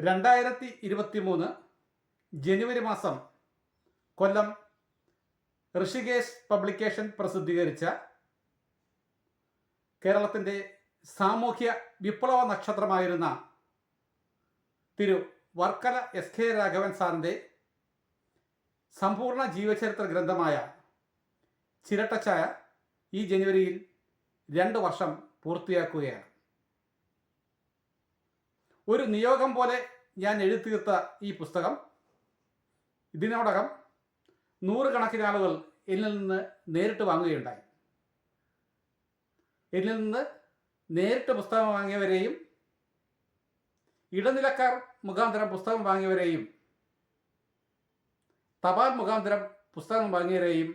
2023 ജനുവരി മാസം കൊല്ലം ഋഷികേശ് പബ്ലിക്കേഷൻ പ്രസിദ്ധീകരിച്ച കേരളത്തിൻ്റെ സാമൂഹ്യ വിപ്ലവ നക്ഷത്രമായിരുന്ന തിരു വർക്കല എസ് കെ രാഘവൻ സാറിൻ്റെ സമ്പൂർണ്ണ ജീവചരിത്ര ഗ്രന്ഥമായ ചിരട്ടച്ചായ ഈ ജനുവരിയിൽ 2 വർഷം പൂർത്തിയാക്കുകയാണ്. ഒരു നിയോഗം പോലെ ഞാൻ എഴുതിത്തീർത്ത ഈ പുസ്തകം ഇതിനോടകം 100 കണക്കിന് ആളുകൾ എന്നിൽ നിന്ന് നേരിട്ട് വാങ്ങുകയുണ്ടായി. എന്നിൽ നിന്ന് നേരിട്ട് പുസ്തകം വാങ്ങിയവരെയും ഇടനിലക്കാർ മുഖാന്തരം പുസ്തകം വാങ്ങിയവരെയും തപാൽ മുഖാന്തരം പുസ്തകം വാങ്ങിയവരെയും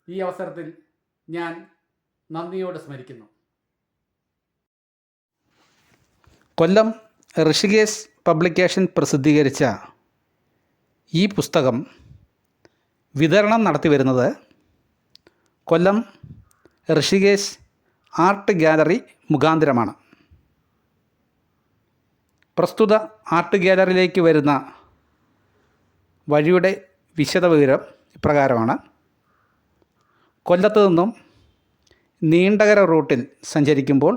ഈ അവസരത്തിൽ ഞാൻ നന്ദിയോടെ സ്മരിക്കുന്നു. കൊല്ലം ഋഷികേശ് പബ്ലിക്കേഷൻ പ്രസിദ്ധീകരിച്ച ഈ പുസ്തകം വിതരണം നടത്തിവരുന്നത് കൊല്ലം ഋഷികേശ് ആർട്ട് ഗാലറി മുഖാന്തരമാണ്. പ്രസ്തുത ആർട്ട് ഗാലറിയിലേക്ക് വരുന്ന വഴിയുടെ വിശദവിവരം ഇപ്രകാരമാണ്. കൊല്ലത്ത് നിന്നും നീണ്ടകര റൂട്ടിൽ സഞ്ചരിക്കുമ്പോൾ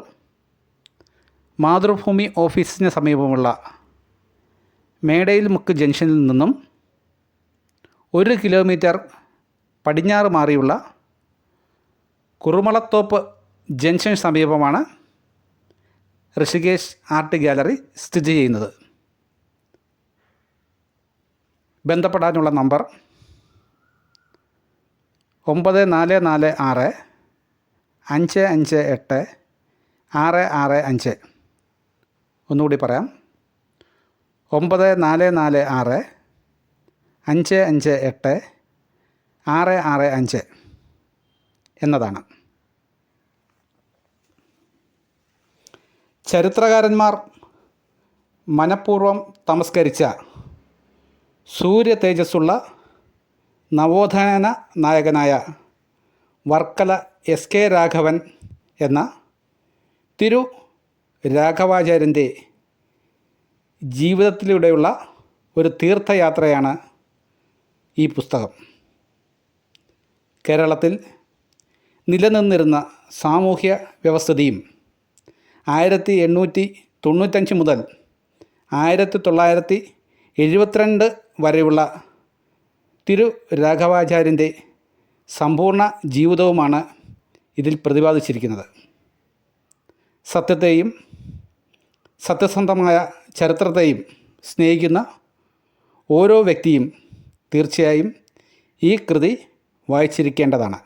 മാതൃഭൂമി ഓഫീസിന് സമീപമുള്ള മേടയിൽ മുക്ക് ജംഗ്ഷനിൽ നിന്നും 1 കിലോമീറ്റർ പടിഞ്ഞാറ് മാറിയുള്ള കുറുമളത്തോപ്പ് ജംഗ്ഷന് സമീപമാണ് ഋഷികേശ് ആർട്ട് ഗാലറി സ്ഥിതി ചെയ്യുന്നത്. ബന്ധപ്പെടാനുള്ള നമ്പർ 9446 558 665. ഒന്നുകൂടി പറയാം, 9446 558 665 എന്നതാണ്. ചരിത്രകാരന്മാർ മനഃപൂർവ്വം തമസ്കരിച്ച സൂര്യ തേജസ്സുള്ള നവോത്ഥാന നായകനായ വർക്കല എസ് കെ രാഘവൻ എന്ന തിരു രാഘവാചാര്യൻ്റെ ജീവിതത്തിലൂടെയുള്ള ഒരു തീർത്ഥയാത്രയാണ് ഈ പുസ്തകം. കേരളത്തിൽ നിലനിന്നിരുന്ന സാമൂഹ്യ വ്യവസ്ഥിതിയും 1895 മുതൽ 1972 വരെയുള്ള തിരു രാഘവാചാര്യൻ്റെ സമ്പൂർണ്ണ ജീവിതവുമാണ് ഇതിൽ പ്രതിപാദിച്ചിരിക്കുന്നത്. സത്യത്തെയും സത്യസന്ധമായ ചരിത്രത്തെയും സ്നേഹിക്കുന്ന ഓരോ വ്യക്തിയും തീർച്ചയായും ഈ കൃതി വായിച്ചിരിക്കേണ്ടതാണ്.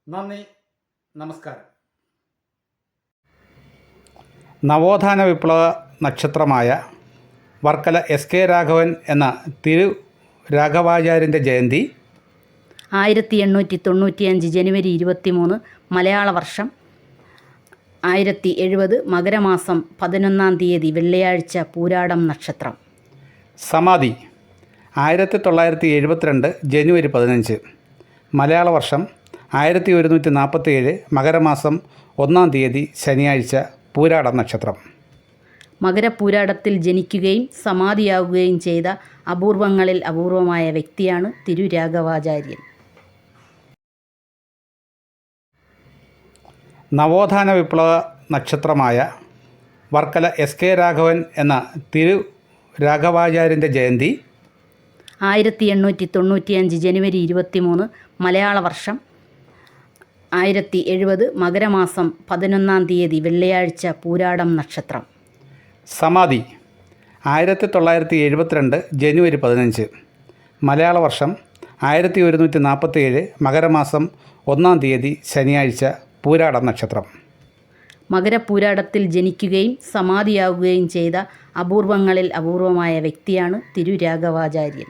നന്ദി, നമസ്കാരം. നവോത്ഥാന വിപ്ലവ നക്ഷത്രമായ വർക്കല എസ് കെ രാഘവൻ എന്ന തിരു രാഘവാചാര്യൻ്റെ ജയന്തി 1895 ജനുവരി 23 മലയാള വർഷം 1070 മകരമാസം 11-ാം തീയതി വെള്ളിയാഴ്ച പൂരാടം നക്ഷത്രം. സമാധി 1972 ജനുവരി 15 മലയാള വർഷം 1147 മകരമാസം 1-ാം തീയതി ശനിയാഴ്ച പൂരാടം നക്ഷത്രം. മകരപൂരാടത്തിൽ ജനിക്കുകയും സമാധിയാകുകയും ചെയ്ത അപൂർവങ്ങളിൽ അപൂർവമായ വ്യക്തിയാണ് തിരു രാഘവാചാര്യൻ. നവോത്ഥാന വിപ്ലവ നക്ഷത്രമായ വർക്കല എസ് കെ രാഘവൻ എന്ന തിരു രാഘവാചാര്യൻ്റെ ജയന്തി 1895 ജനുവരി 23 മലയാള വർഷം 1070 മകരമാസം 11-ാം തീയതി വെള്ളിയാഴ്ച പൂരാടം നക്ഷത്രം. സമാധി 1972 ജനുവരി 15 മലയാള വർഷം 1147 മകരമാസം 1-ാം തീയതി ശനിയാഴ്ച പൂരാടം നക്ഷത്രം. മകരപൂരാടത്തിൽ ജനിക്കുകയും സമാധിയാകുകയും ചെയ്ത അപൂർവങ്ങളിൽ അപൂർവമായ വ്യക്തിയാണ് തിരു രാഘവാചാര്യൻ.